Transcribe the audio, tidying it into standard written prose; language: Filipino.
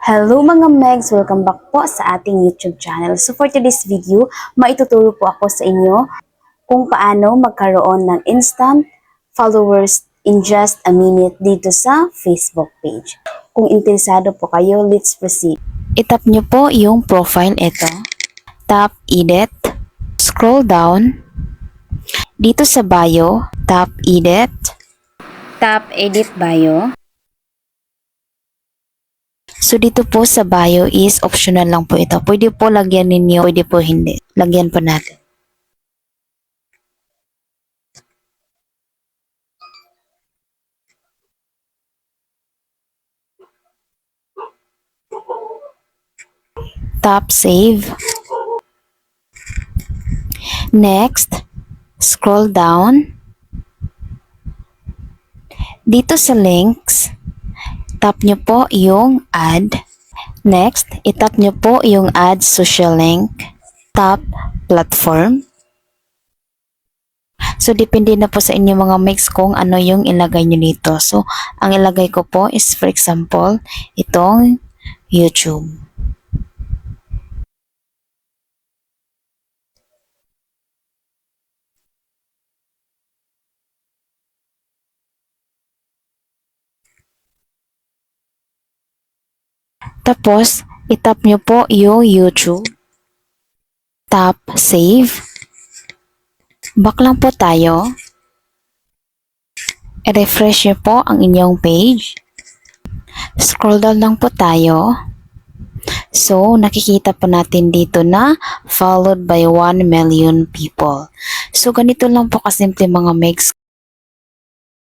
Hello mga Megs! Welcome back po sa ating YouTube channel. So for today's video, maituturo po ako sa inyo kung paano magkaroon ng instant followers in just a minute dito sa Facebook page. Kung interesado po kayo, let's proceed. Itap nyo po yung profile ito. Tap edit. Scroll down. Dito sa bio, tap edit. Tap edit bio. So dito po sa bio is optional lang po ito. Pwede po lagyan ninyo, pwede po hindi. Lagyan po natin. Tap save. Next, scroll down. Dito sa links, tap nyo po yung add. Next, itap nyo po yung add social link. Tap platform. So, depende na po sa inyo mga mix kung ano yung ilagay nyo dito. So, ang ilagay ko po is for example, itong YouTube. Tapos, itap nyo po yung YouTube. Tap save. Back lang po tayo. I-refresh nyo po ang inyong page. Scroll down lang po tayo. So, nakikita po natin dito na followed by 1 million people. So, ganito lang po kasimple mga megs.